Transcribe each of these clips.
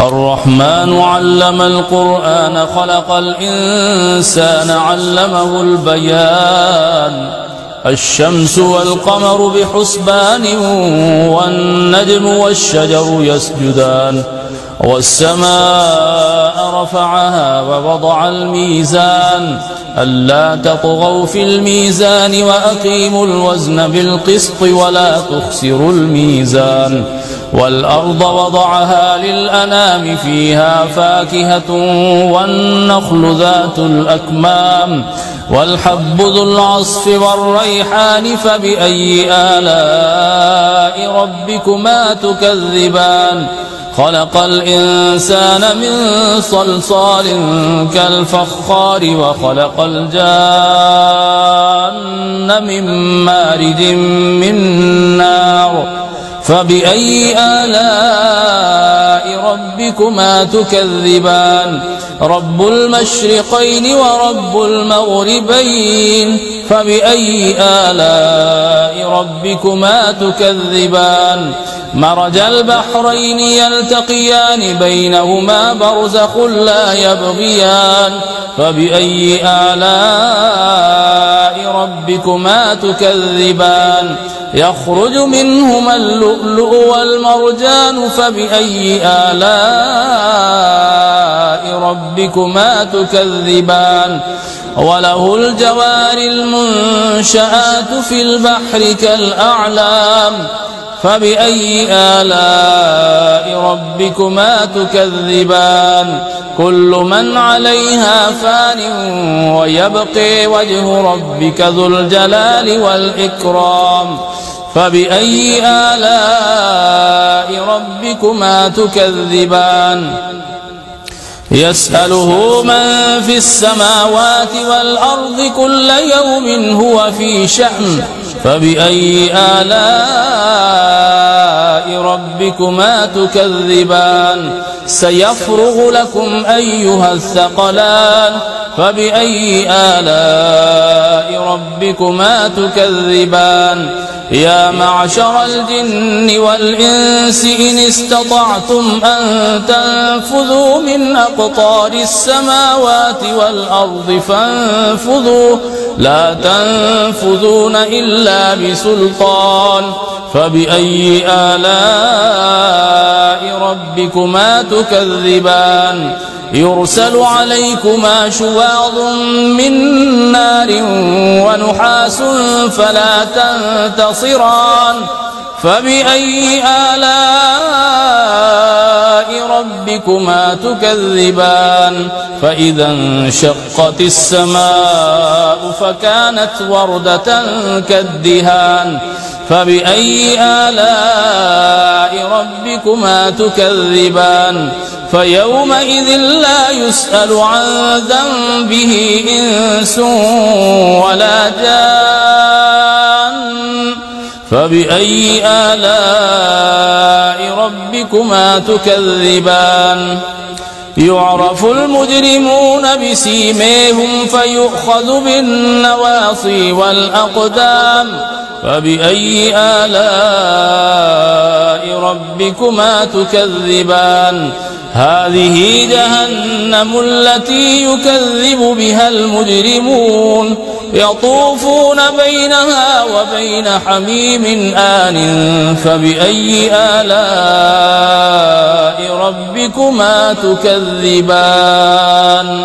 الرحمن علم القرآن خلق الإنسان علمه البيان الشمس والقمر بحسبان والنجم والشجر يسجدان والسماء رفعها ووضع الميزان ألا تطغوا في الميزان وأقيموا الوزن بالقسط ولا تخسروا الميزان والأرض وضعها للأنام فيها فاكهة والنخل ذات الأكمام والحب ذو العصف والريحان فبأي آلاء ربكما تكذبان خلق الإنسان من صلصال كالفخار وخلق الجان من مارج من نار فبأي آلاء ربكما تكذبان رب المشرقين ورب المغربين فبأي آلاء ربكما تكذبان مرج البحرين يلتقيان بينهما برزخ لا يبغيان فبأي آلاء ربكما تكذبان يخرج منهما اللؤلؤ والمرجان فبأي آلاء ربكما تكذبان وله الجوار المنشآت في البحر كالأعلام فبأي آلاء ربكما تكذبان كل من عليها فان ويبقي وجه ربك ذو الجلال والإكرام فبأي آلاء ربكما تكذبان يسأله من في السماوات والأرض كل يوم هو في شأن فبأي آلاء ربكما تكذبان سيفرغ لكم أيها الثقلان فبأي آلاء ربكما تكذبان يا معشر الجن والإنس إن استطعتم أن تنفذوا من أقطار السماوات والأرض فانفذوا لا تنفذون إلا بسلطان فبأي آلاء ربكما تكذبان يرسل عليكما شواظ من نار ونحاس فلا تنتصران فبأي آلاء ربكما تكذبان فإذا انشقت السماء فكانت وردة كالدهان فبأي آلاء ربكما تكذبان فيومئذ لا يسأل عن ذنبه إنس ولا جان فبأي آلاء ربكما تكذبان يعرف المجرمون بسيميهم فيؤخذ بالنواصي والأقدام فبأي آلاء ربكما تكذبان هذه جهنم التي يكذب بها المجرمون يطوفون بينها وبين حميم آن فبأي آلاء ربكما تكذبان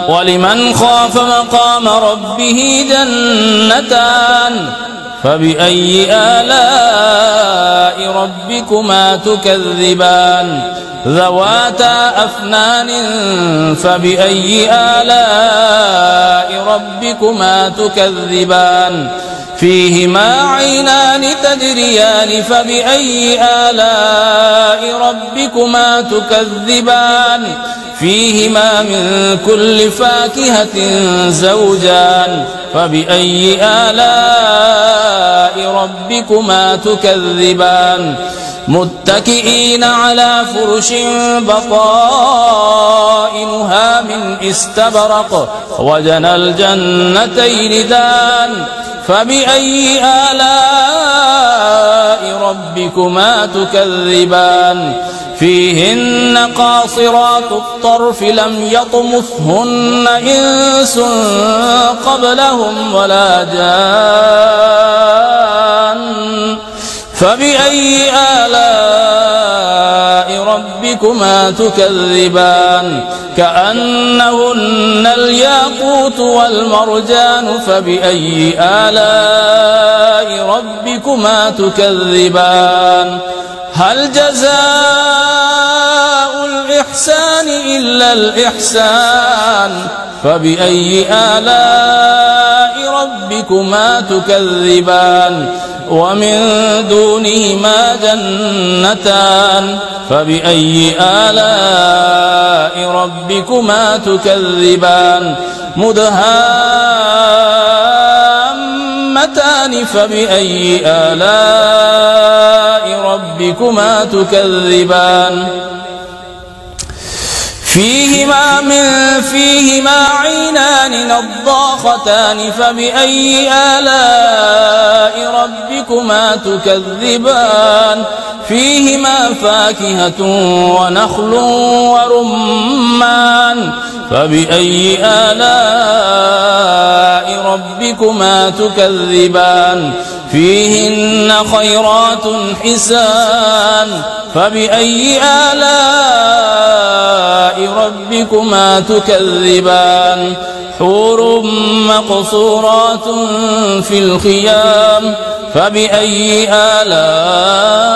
ولمن خاف مقام ربه جنتان فبأي آلاء ربكما تكذبان ذواتا أفنان فبأي آلاء ربكما تكذبان فيهما عينان تجريان فبأي آلاء ربكما تكذبان فيهما من كل فاكهة زوجان فبأي آلاء ربكما تكذبان متكئين على فرش بطائنها من استبرق وجنى الجنتين دان فبأي آلاء ربكما تكذبان فيهن قاصرات الطرف لم يطمثهن إنس قبلهم ولا جان فبأي آلاء ربكما تكذبان كأنهن الياقوت والمرجان فبأي آلاء ربكما تكذبان هل جزاء الإحسان إلا الإحسان فبأي آلاء ربكما تكذبان ومن دونهما جنتان فبأي آلاء ربكما تكذبان مدهامتان فبأي آلاء ربكما تكذبان فيهما عينان نضاختان فبأي آلاء ربكما تكذبان فيهما فاكهة ونخل ورمان فبأي آلاء ربكما تكذبان فيهن خيرات حسان فبأي آلاء ربكما تكذبان حور مقصورات في الخيام فبأي آلاء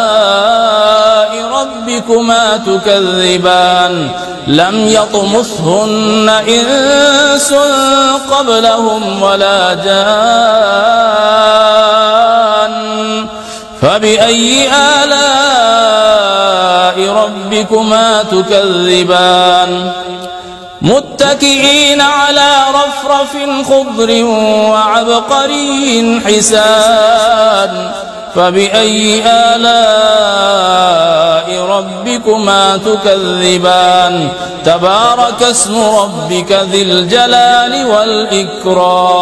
ربكما تكذبان لم يطمثهن إنس قبلهم ولا جان فبأي آلاء ربكما تكذبان متكئين على رفرف خضر وعبقري حسان فبأي آلاء ربكما تكذبان تبارك اسم ربك ذي الجلال والإكرام